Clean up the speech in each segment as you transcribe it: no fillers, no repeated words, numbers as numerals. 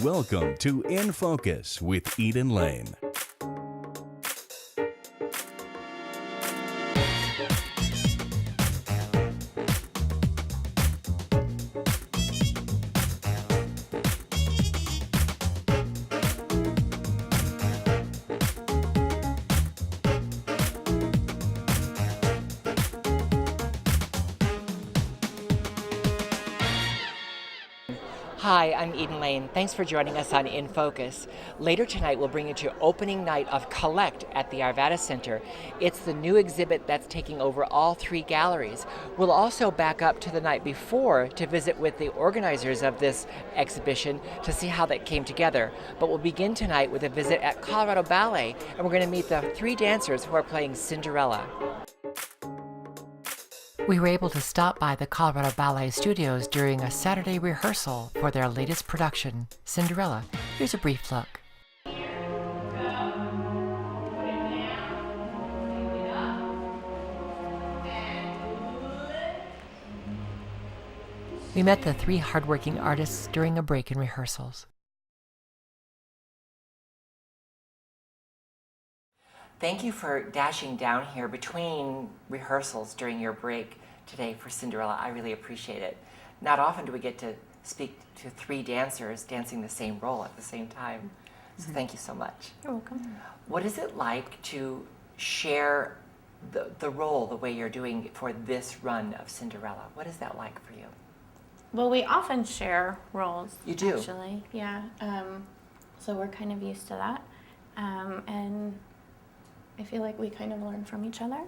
Welcome to In Focus with Eden Lane. Hi, I'm Eden Lane. Thanks for joining us on In Focus. Later tonight, we'll bring you to opening night of Collect at the Arvada Center. It's the new exhibit that's taking over all three galleries. We'll also back up to the night before to visit with the organizers of this exhibition to see how that came together. But we'll begin tonight with a visit at Colorado Ballet, and we're going to meet the three dancers who are playing Cinderella. We were able to stop by the Colorado Ballet studios during a Saturday rehearsal for their latest production, Cinderella. Here's a brief look. We met the three hardworking artists during a break in rehearsals. Thank you for dashing down here between rehearsals during your break today for Cinderella. I really appreciate it. Not often do we get to speak to three dancers dancing the same role at the same time. So thank you so much. You're welcome. What is it like to share the role the way you're doing for this run of Cinderella? What is that like for you? Well, we often share roles. You do? Actually, yeah. So we're kind of used to that. And I feel like we kind of learn from each other.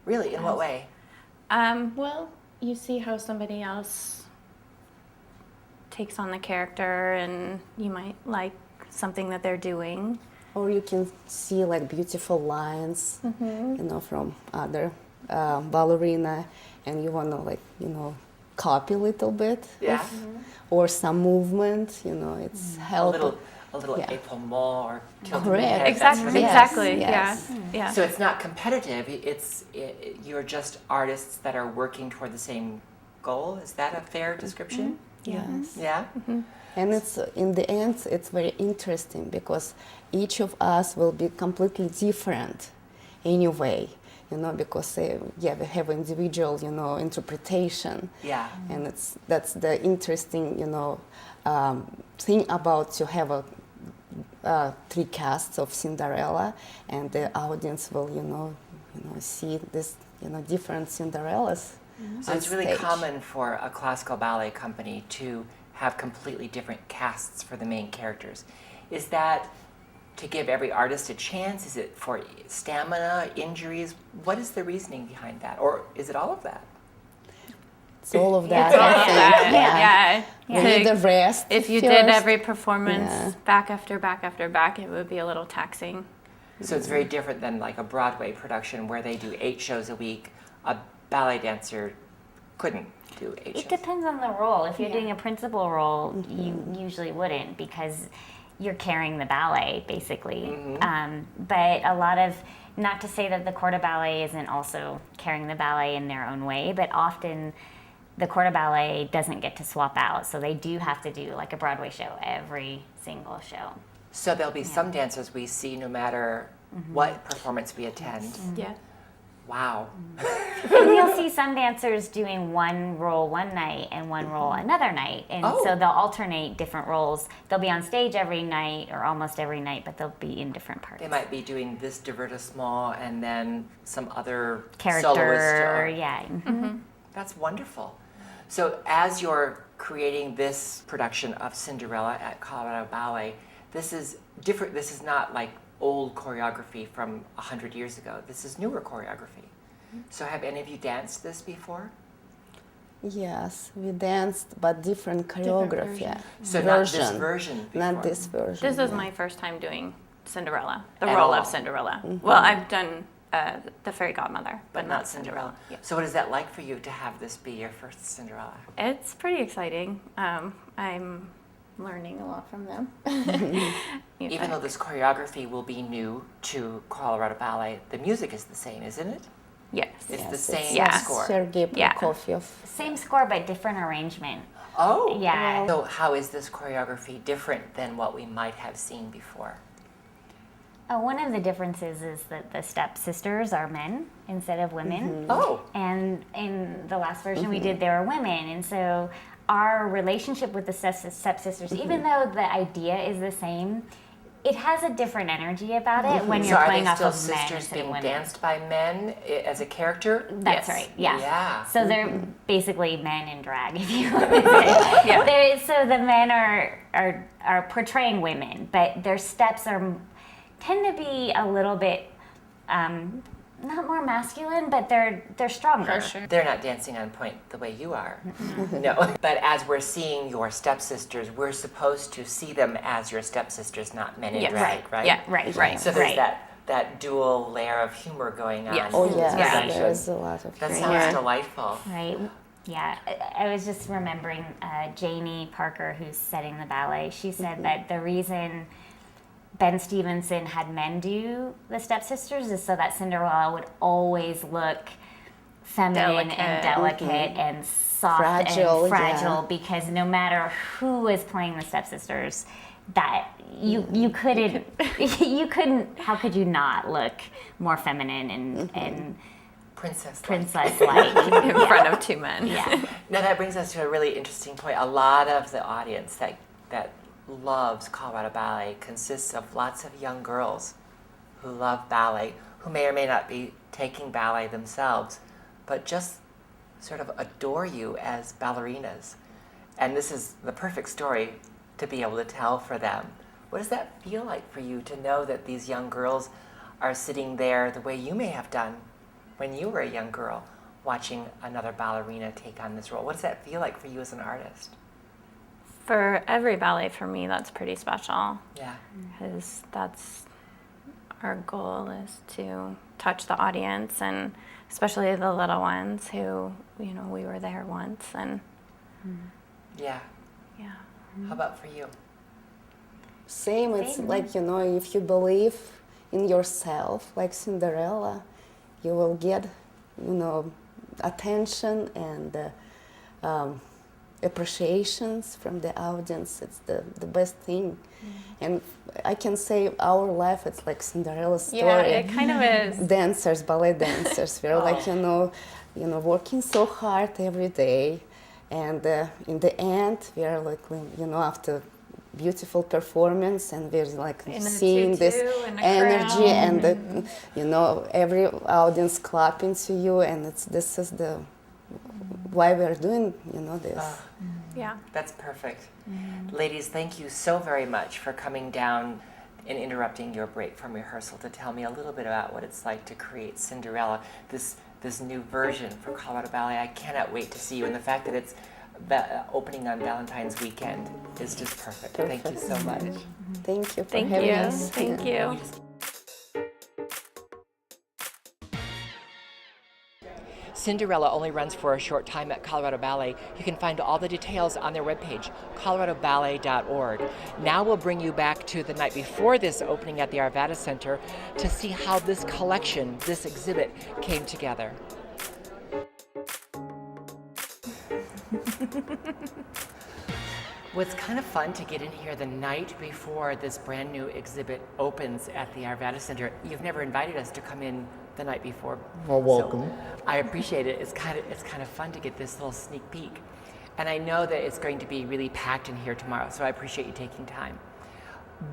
Really? In what way? Well, you see how somebody else takes on the character, and you might like something that they're doing. Or you can see like beautiful lines, from other ballerina, and you want to copy a little bit. Yeah. Or some movement, it's help. A little épaulement or tilting the Correct. head. Exactly. Yes, Exactly. yes. Yeah. So it's not competitive. You're just artists that are working toward the same goal. Is that a fair description? Yes. Yeah. And it's in the end, it's very interesting because each of us will be completely different anyway. Because we have individual, interpretation. Yeah. And that's the interesting, thing about to have three casts of Cinderella, and the audience will, see this, different Cinderellas. So it's really common for a classical ballet company to have completely different casts for the main characters. Is that to give every artist a chance? Is it for stamina, injuries? What is the reasoning behind that? Or is it all of that? It's all of that. It's all I of think. that. Yeah. We need the rest. If you first. did every performance back after back after back, it would be a little taxing. So it's very different than like a Broadway production where they do 8 shows a week. A ballet dancer couldn't do 8 shows. It depends on the role. If you're doing a principal role, you usually wouldn't because you're carrying the ballet, basically. But a lot of, not to say that the corps de ballet isn't also carrying the ballet in their own way, but often the corps de ballet doesn't get to swap out, so they do have to do like a Broadway show every single show. So there'll be some dancers we see no matter what performance we attend. Yeah. Wow. And you'll see some dancers doing one role one night and one role another night. And so they'll alternate different roles. They'll be on stage every night or almost every night, but they'll be in different parts. They might be doing this divertissement and then some other Character, soloist. yeah. That's wonderful. So as you're creating this production of Cinderella at Colorado Ballet, this is different. This is not like old choreography from 100 years ago. This is newer choreography. So have any of you danced this before? Yes, we danced, but different choreography. version. So not this version before. Not this version. This is my first time doing Cinderella, the At role all. of Cinderella. Well, I've done the fairy godmother, but not Cinderella. Yeah. So what is that like for you to have this be your first Cinderella? It's pretty exciting. I'm learning a lot from them. Even though this choreography will be new to Colorado Ballet, the music is the same, isn't it? Yes. It's Yes, the same Yes. score. Sergei Yeah. Prokofiev. Same score, but different arrangement. Oh, Yeah. So how is this choreography different than what we might have seen before? One of the differences is that the stepsisters are men instead of women. Oh, And in the last version we did, there were women. And so our relationship with the stepsisters, even though the idea is the same, it has a different energy about it when so you're are playing they off still of men sisters instead of being women. danced by men as a character? That's Yes. right. Yeah. Yeah. So they're basically men in drag, if you want to say. Yeah. So the men are portraying women, but their steps tend to be a little bit not more masculine, but they're stronger. For sure. They're not dancing on point the way you are. No. But as we're seeing your stepsisters, we're supposed to see them as your stepsisters, not men in Yes. drag, right? Yeah, right. So there's Right. that dual layer of humor going on. Yes. Oh in this yes, production. there is a lot of That humor. sounds delightful. Right. Yeah. I was just remembering Janie Parker, who's setting the ballet. She said that the reason Ben Stevenson had men do the stepsisters is so that Cinderella would always look feminine and delicate and soft Fragile, and fragile, yeah. because no matter who was playing the stepsisters, that you couldn't how could you not look more feminine and Princess. princess-like In front of two men. yeah. Now that brings us to a really interesting point. A lot of the audience that loves Colorado Ballet consists of lots of young girls who love ballet, who may or may not be taking ballet themselves, but just sort of adore you as ballerinas. And this is the perfect story to be able to tell for them. What does that feel like for you to know that these young girls are sitting there the way you may have done when you were a young girl, watching another ballerina take on this role? What does that feel like for you as an artist? For every ballet, for me, that's pretty special. Yeah. Because that's our goal, is to touch the audience, and especially the little ones who, we were there once, and Yeah. yeah. How about for you? Same, it's like, if you believe in yourself, like Cinderella, you will get, attention and appreciations from the audience. It's the best thing. And I can say our life, it's like Cinderella's story. Yeah, it kind of is. Dancers, ballet dancers, we're like, working so hard every day. And in the end, we are like, after beautiful performance, and we're like In a seeing this tutu and a energy crown. and every audience clapping to you, and this is the why we're doing this. Yeah. That's perfect. Ladies, thank you so very much for coming down and interrupting your break from rehearsal to tell me a little bit about what it's like to create Cinderella, this new version for Colorado Ballet. I cannot wait to see you, and the fact that it's opening on Valentine's weekend is just perfect. Thank you so much. Thank you for Thank having you. us. Thank you. Cinderella only runs for a short time at Colorado Ballet. You can find all the details on their webpage, coloradoballet.org. Now we'll bring you back to the night before this opening at the Arvada Center to see how this collection, this exhibit, came together. Well, it's kind of fun to get in here the night before this brand new exhibit opens at the Arvada Center. You've never invited us to come in the night before. Well, welcome. So I appreciate it. It's kind of fun to get this little sneak peek. And I know that it's going to be really packed in here tomorrow, so I appreciate you taking time.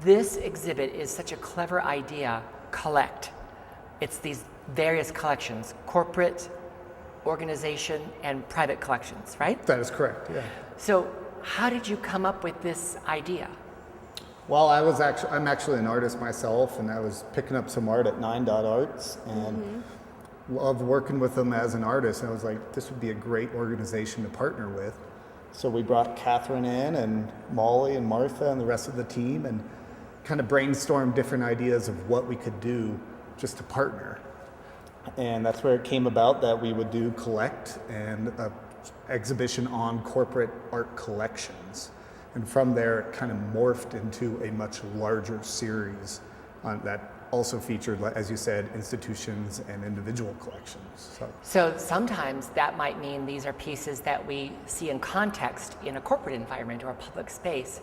This exhibit is such a clever idea, collect. It's these various collections, corporate, organization, and private collections, right? That is correct, yeah. So how did you come up with this idea? Well, I'm actually an artist myself, and I was picking up some art at 9.arts and loved working with them as an artist. And I was like, this would be a great organization to partner with. So we brought Catherine in, and Molly and Martha and the rest of the team, and kind of brainstormed different ideas of what we could do just to partner. And that's where it came about that we would do collect and a exhibition on corporate art collections. And from there, it kind of morphed into a much larger series that also featured, as you said, institutions and individual collections. So sometimes that might mean these are pieces that we see in context in a corporate environment or a public space,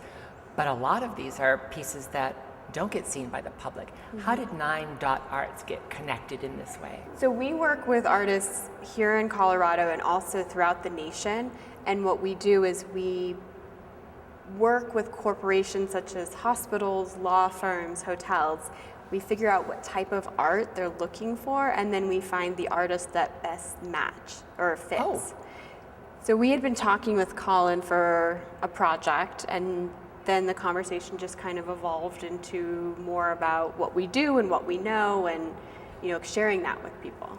but a lot of these are pieces that don't get seen by the public. How did 9.Arts get connected in this way? So we work with artists here in Colorado and also throughout the nation, and what we do is we work with corporations such as hospitals, law firms, hotels. We figure out what type of art they're looking for, and then we find the artist that best match or fits. Oh. So we had been talking with Colin for a project, and then the conversation just kind of evolved into more about what we do and what we know, and sharing that with people.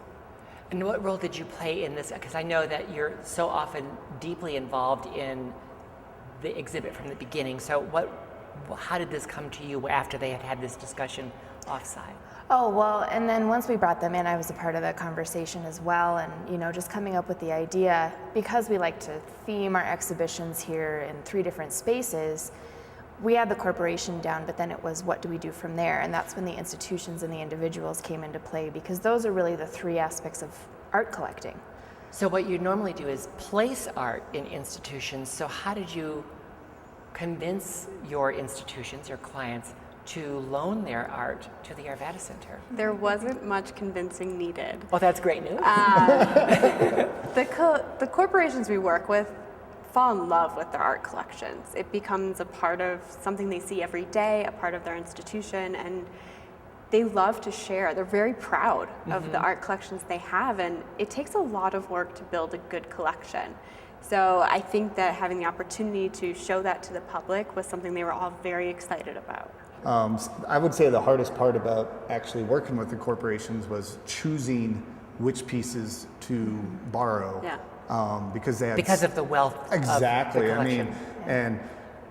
And what role did you play in this? Because I know that you're so often deeply involved in the exhibit from the beginning. So how did this come to you after they had had this discussion offsite? Oh, well, and then once we brought them in, I was a part of the conversation as well, and just coming up with the idea, because we like to theme our exhibitions here in 3 different spaces, we had the corporation down, but then it was what do we do from there, and that's when the institutions and the individuals came into play, because those are really the 3 aspects of art collecting. So what you normally do is place art in institutions. So how did you convince your institutions, your clients, to loan their art to the Arvada Center? There wasn't much convincing needed. Well, that's great news. The corporations we work with fall in love with their art collections. It becomes a part of something they see every day, a part of their institution, and they love to share. They're very proud of the art collections they have, and it takes a lot of work to build a good collection. So I think that having the opportunity to show that to the public was something they were all very excited about. I would say the hardest part about actually working with the corporations was choosing which pieces to borrow. Yeah. Because they had because of the wealth exactly. of the collection. And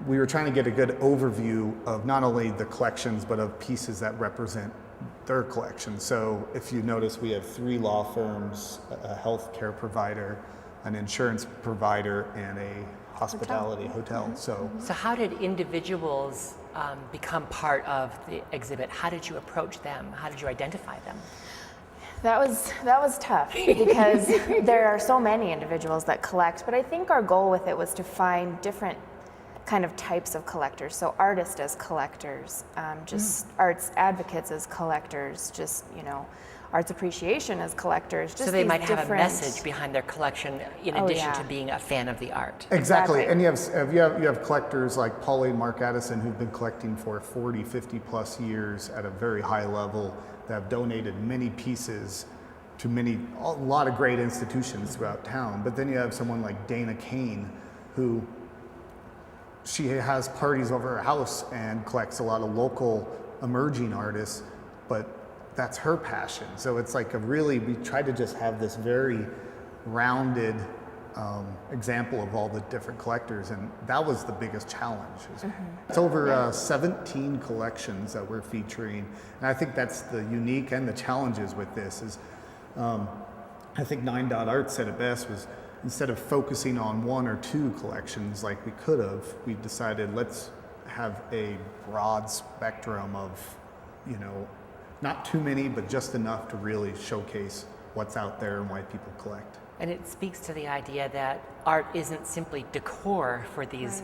we were trying to get a good overview of not only the collections but of pieces that represent their collection. So if you notice, we have 3 law firms, a healthcare provider, an insurance provider, and a hospitality hotel. So how did individuals become part of the exhibit? How did you approach them? How did you identify them? That was tough because there are so many individuals that collect, but I think our goal with it was to find different kind of types of collectors. So artists as collectors, just arts advocates as collectors, just arts appreciation as collectors. Just so they might have different... a message behind their collection in addition to being a fan of the art. Exactly. And you have collectors like Pauline and Mark Addison who've been collecting for 40, 50 plus years at a very high level, that have donated many pieces to a lot of great institutions throughout town. But then you have someone like Dana Kane, who she has parties over her house and collects a lot of local emerging artists, but that's her passion. So it's like we tried to just have this very rounded example of all the different collectors, and that was the biggest challenge. It's over 17 collections that we're featuring, and I think that's the unique and the challenges with this is, I think 9.Arts said it best, was instead of focusing on 1 or 2 collections like we could have, we decided let's have a broad spectrum of, not too many, but just enough to really showcase what's out there and why people collect. And it speaks to the idea that art isn't simply decor for these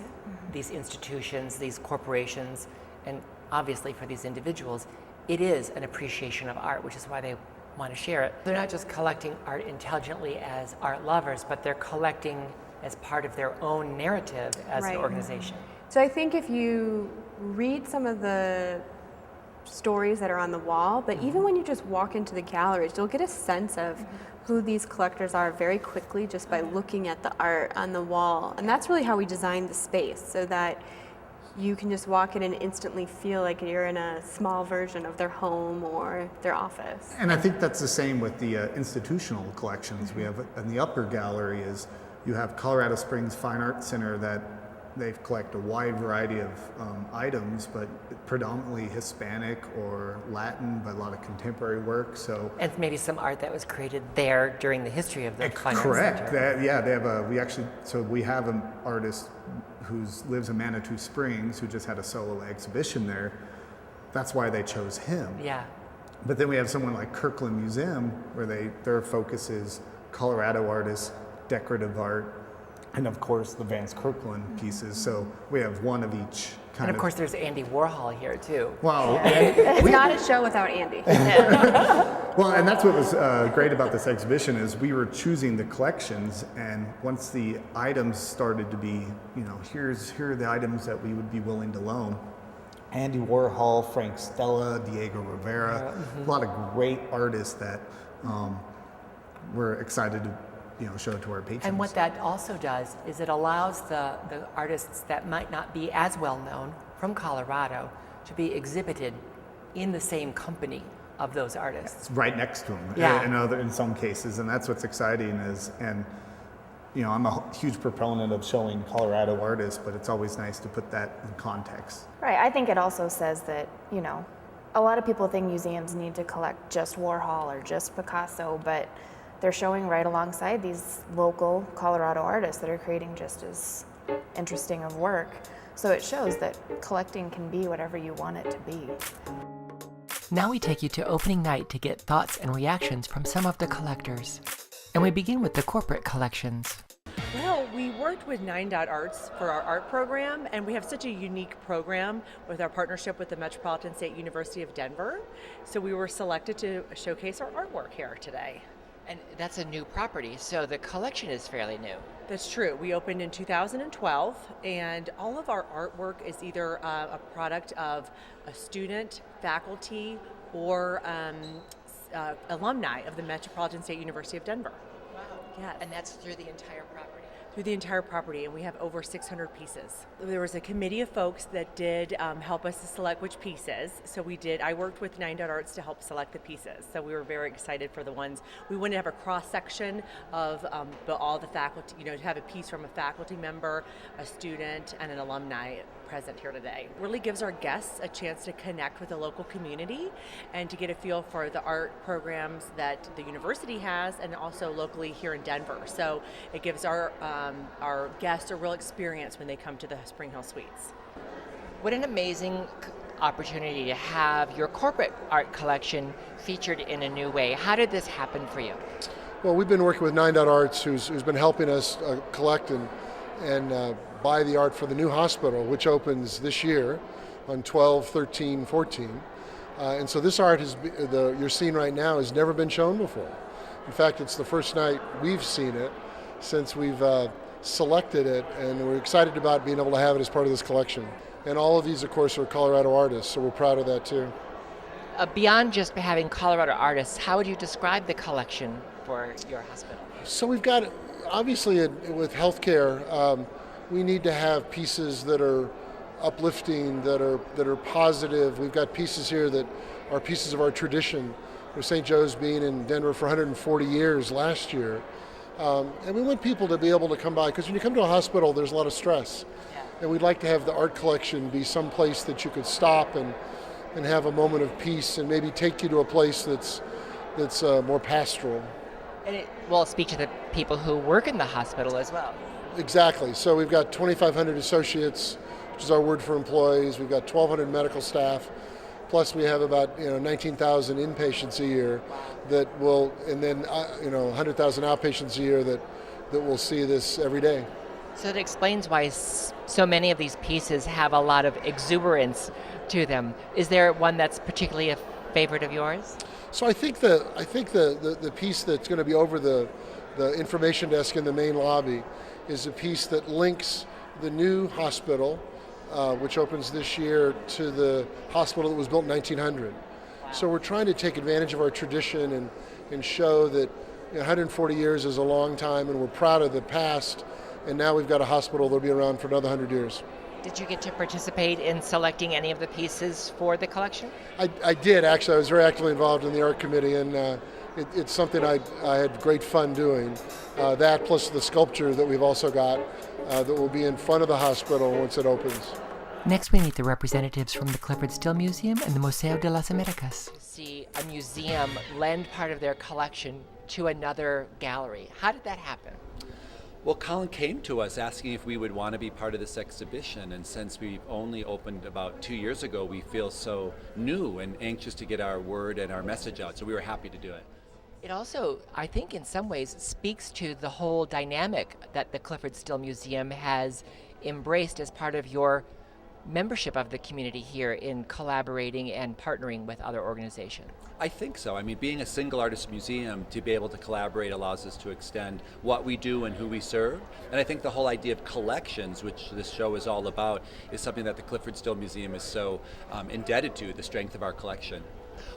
institutions, these corporations, and obviously for these individuals. It is an appreciation of art, which is why they want to share it. They're not just collecting art intelligently as art lovers, but they're collecting as part of their own narrative as an organization. So I think if you read some of the stories that are on the wall, but even when you just walk into the galleries, you'll get a sense of who these collectors are very quickly just by looking at the art on the wall. And that's really how we designed the space, so that you can just walk in and instantly feel like you're in a small version of their home or their office. And I think that's the same with the institutional collections. We have in the upper gallery is you have Colorado Springs Fine Arts Center that they collect a wide variety of items, but predominantly Hispanic or Latin, but a lot of contemporary work. So and maybe some art that was created there during the history of the Fine Arts correct. Center. We have an artist who lives in Manitou Springs who just had a solo exhibition there. that's why they chose him. Yeah. But then we have someone like Kirkland Museum, where their focus is Colorado artists, decorative art, and of course the Vance Kirkland pieces. So we have one of each kind And of course there's Andy Warhol here too. Wow. It's not a show without Andy. Well, and that's what was great about this exhibition is we were choosing the collections, and once the items started to be, here are the items that we would be willing to loan. Andy Warhol, Frank Stella, Diego Rivera, a lot of great artists that we're excited to show to our patrons. And what that also does is it allows the artists that might not be as well known from Colorado to be exhibited in the same company of those artists. Right next to them, in some cases, and that's what's exciting I'm a huge proponent of showing Colorado artists, but it's always nice to put that in context. Right. I think it also says that, a lot of people think museums need to collect just Warhol or just Picasso, but they're showing right alongside these local Colorado artists that are creating just as interesting of work. So it shows that collecting can be whatever you want it to be. Now we take you to opening night to get thoughts and reactions from some of the collectors. And we begin with the corporate collections. Well, we worked with 9 Arts for our art program, and we have such a unique program with our partnership with the Metropolitan State University of Denver. So we were selected to showcase our artwork here today. And that's a new property, so the collection is fairly new. That's true. We opened in 2012, and all of our artwork is either a product of a student, faculty, or alumni of the Metropolitan State University of Denver. Wow. Yes. And that's through the entire property? Through the entire property, and we have over 600 pieces. There was a committee of folks that did help us to select which pieces. So I worked with 9 Arts to help select the pieces. So we were very excited for the ones. We wanted to have a cross-section of all the faculty, to have a piece from a faculty member, a student, and an alumni present here today. It really gives our guests a chance to connect with the local community and to get a feel for the art programs that the university has and also locally here in Denver. So it gives our guests a real experience when they come to the Spring Hill Suites. What an amazing opportunity to have your corporate art collection featured in a new way. How did this happen for you? Well, we've been working with 9 Arts, who's been helping us collect and buy the art for the new hospital, which opens this year on 12, 13, 14. And so this art you're seeing right now has never been shown before. In fact, it's the first night we've seen it since we've selected it, and we're excited about being able to have it as part of this collection. And all of these, of course, are Colorado artists, so we're proud of that too. Beyond just having Colorado artists, how would you describe the collection for your hospital? So we've got, obviously with healthcare, we need to have pieces that are uplifting, that are positive. We've got pieces here that are pieces of our tradition. St. Joe's being in Denver for 140 years last year. And we want people to be able to come by, because when you come to a hospital, there's a lot of stress. Yeah. And we'd like to have the art collection be some place that you could stop and have a moment of peace and maybe take you to a place that's more pastoral. And it will speak to the people who work in the hospital as well. Exactly. So we've got 2,500 associates, which is our word for employees. We've got 1,200 medical staff. Plus we have about 19,000 inpatients a year that will, and then 100,000 outpatients a year that will see this every day. So it explains why so many of these pieces have a lot of exuberance to them. Is there one that's particularly a favorite of yours? So I think the piece that's going to be over the information desk in the main lobby is a piece that links the new hospital, which opens this year, to the hospital that was built in 1900. Wow. So we're trying to take advantage of our tradition and show that 140 years is a long time, and we're proud of the past, and now we've got a hospital that'll be around for another 100 years. Did you get to participate in selecting any of the pieces for the collection? I did, actually. I was very actively involved in the art committee, and it's something I had great fun doing. That plus the sculpture that we've also got that will be in front of the hospital once it opens. Next, we meet the representatives from the Clifford Still Museum and the Museo de las Americas. See a museum lend part of their collection to another gallery. How did that happen? Well, Colin came to us asking if we would want to be part of this exhibition, and since we've only opened about 2 years ago, we feel so new and anxious to get our word and our message out, so we were happy to do it. It also, I think, in some ways speaks to the whole dynamic that the Clifford Still Museum has embraced as part of your membership of the community here in collaborating and partnering with other organizations. I think so. I mean, being a single artist museum, to be able to collaborate allows us to extend what we do and who we serve. And I think the whole idea of collections, which this show is all about, is something that the Clifford Still Museum is so indebted to, the strength of our collection.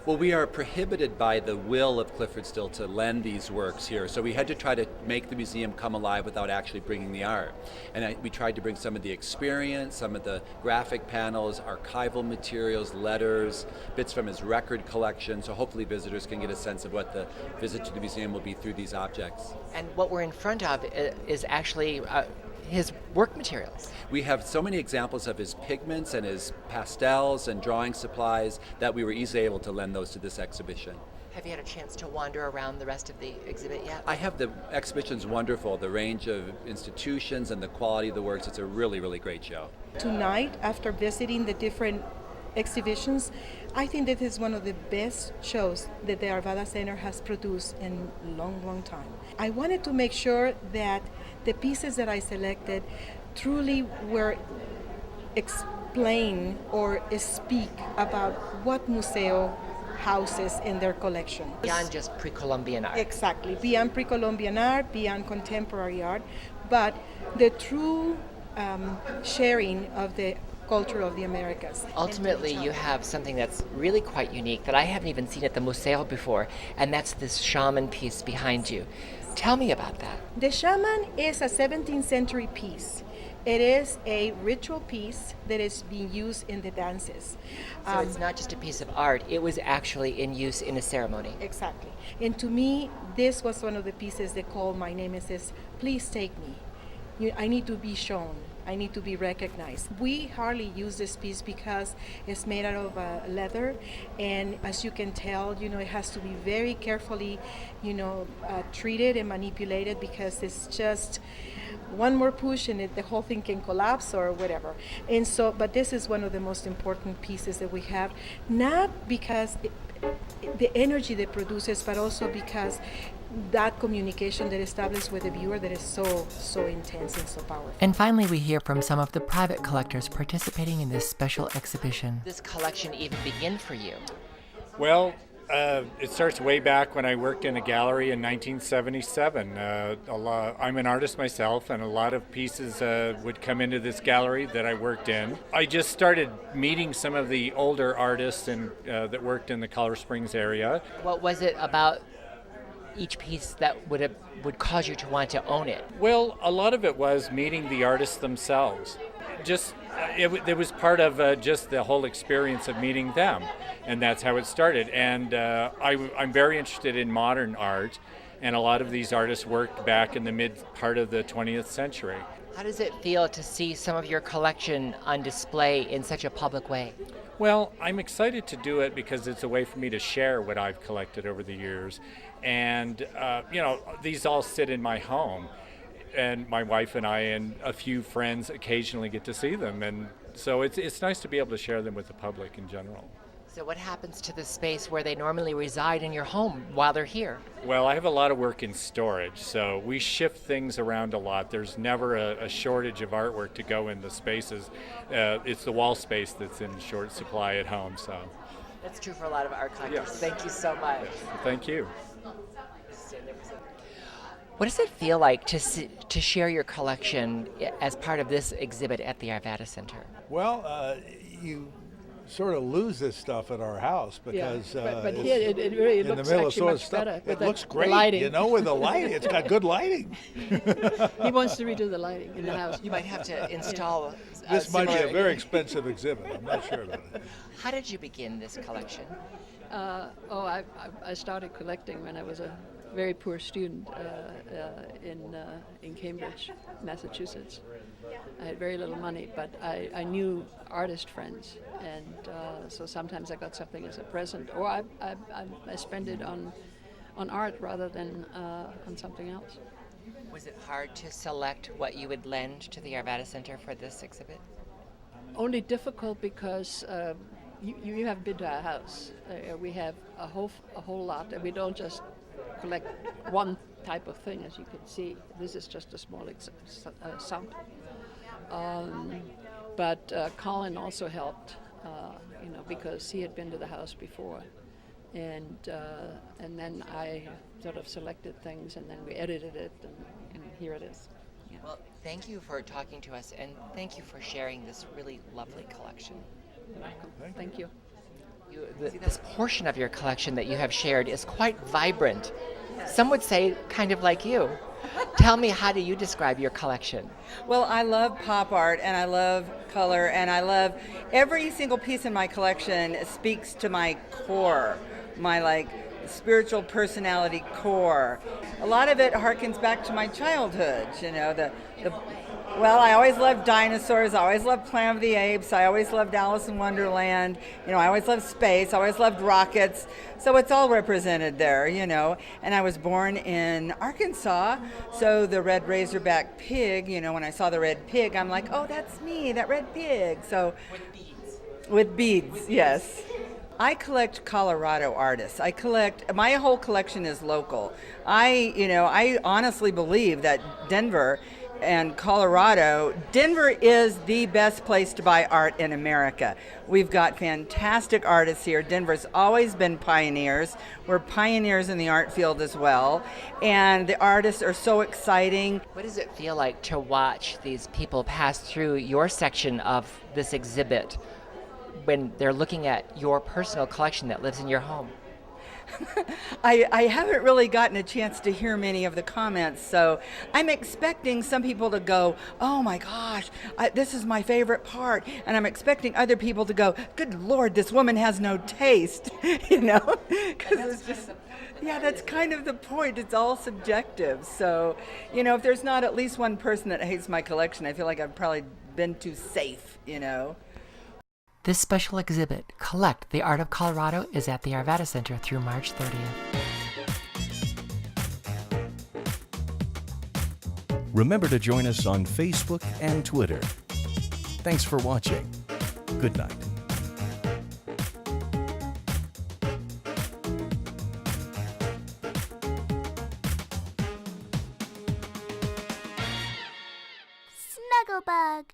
Well, we are prohibited by the will of Clifford Still to lend these works here, so we had to try to make the museum come alive without actually bringing the art. And we tried to bring some of the experience, some of the graphic panels, archival materials, letters, bits from his record collection, so hopefully visitors can get a sense of what the visit to the museum will be through these objects. And what we're in front of is actually his work materials. We have so many examples of his pigments and his pastels and drawing supplies that we were easily able to lend those to this exhibition. Have you had a chance to wander around the rest of the exhibit yet? I have. The exhibition's wonderful, the range of institutions and the quality of the works. It's a really, really great show. Tonight, after visiting the different exhibitions, I think that is one of the best shows that the Arvada Center has produced in a long, long time. I wanted to make sure that the pieces that I selected truly were explain or speak about what museo houses in their collection. Beyond just pre-Columbian art. Exactly, beyond pre-Columbian art, beyond contemporary art, but the true sharing of the culture of the Americas. Ultimately, you have something that's really quite unique that I haven't even seen at the museo before, and that's this shaman piece behind you. Tell me about that. The shaman is a 17th century piece. It is a ritual piece that is being used in the dances. So it's not just a piece of art, it was actually in use in a ceremony. Exactly. And to me, this was one of the pieces they call My Name Is, Please Take Me. I need to be shown. I need to be recognized. We hardly use this piece because it's made out of leather, and as you can tell, it has to be very carefully, treated and manipulated, because it's just one more push and the whole thing can collapse or whatever. And so, but this is one of the most important pieces that we have, not because the energy that produces, but also because that communication that established with the viewer that is so intense and so powerful. And finally, we hear from some of the private collectors participating in this special exhibition. This collection even begin for you? Well, it starts way back when I worked in a gallery in 1977. I'm an artist myself, and a lot of pieces would come into this gallery that I worked in. I just started meeting some of the older artists that worked in the Colorado Springs area. What was it about each piece that would cause you to want to own it? Well, a lot of it was meeting the artists themselves. Just it was part of just the whole experience of meeting them, and that's how it started. And I'm very interested in modern art, and a lot of these artists worked back in the mid part of the 20th century. How does it feel to see some of your collection on display in such a public way? Well, I'm excited to do it because it's a way for me to share what I've collected over the years. And, these all sit in my home. And my wife and I and a few friends occasionally get to see them. And so it's nice to be able to share them with the public in general. So what happens to the space where they normally reside in your home while they're here? Well, I have a lot of work in storage, so we shift things around a lot. There's never a shortage of artwork to go in the spaces. It's the wall space that's in short supply at home. So that's true for a lot of art collectors. Yes. Thank you so much. Thank you. What does it feel like to share your collection as part of this exhibit at the Arvada Center? Well, you sort of lose this stuff at our house because but here it really in looks the middle actually of much better. It looks great, lighting. with the lighting. It's got good lighting. He wants to redo the lighting in the house. You might have to install. This might be a very expensive exhibit. I'm not sure about it. How did you begin this collection? I started collecting when I was a very poor student in Cambridge, Massachusetts. I had very little money, but I knew artist friends, and so sometimes I got something as a present, or I spent it on art rather than on something else. Was it hard to select what you would lend to the Arvada Center for this exhibit? Only difficult because you have been to our house. We have a whole lot, and we don't just collect one type of thing, as you can see. This is just a small sample. But Colin also helped, because he had been to the house before, and then I sort of selected things, and then we edited it, and here it is. Yeah. Well, thank you for talking to us, and thank you for sharing this really lovely collection. You're welcome. Thank you. This portion of your collection that you have shared is quite vibrant. Some would say kind of like you. Tell me, how do you describe your collection? Well, I love pop art and I love color and I love every single piece in my collection speaks to my core, my spiritual personality core. A lot of it harkens back to my childhood, well, I always loved dinosaurs, I always loved Planet of the Apes, I always loved Alice in Wonderland, I always loved space, I always loved rockets, so it's all represented there, and I was born in Arkansas, so the red razorback pig, when I saw the red pig, I'm like, oh, that's me, that red pig, so. With beads, yes. I collect Colorado artists. My whole collection is local. I honestly believe that Denver and Colorado, Denver is the best place to buy art in America. We've got fantastic artists here. Denver's always been pioneers. We're pioneers in the art field as well. And the artists are so exciting. What does it feel like to watch these people pass through your section of this exhibit when they're looking at your personal collection that lives in your home? I haven't really gotten a chance to hear many of the comments, so I'm expecting some people to go, oh my gosh, this is my favorite part, and I'm expecting other people to go, good Lord, this woman has no taste, because it's just, that's kind of the point. It's all subjective, so, if there's not at least one person that hates my collection, I feel like I've probably been too safe, This special exhibit, Collect the Art of Colorado, is at the Arvada Center through March 30th. Remember to join us on Facebook and Twitter. Thanks for watching. Good night. Snugglebug.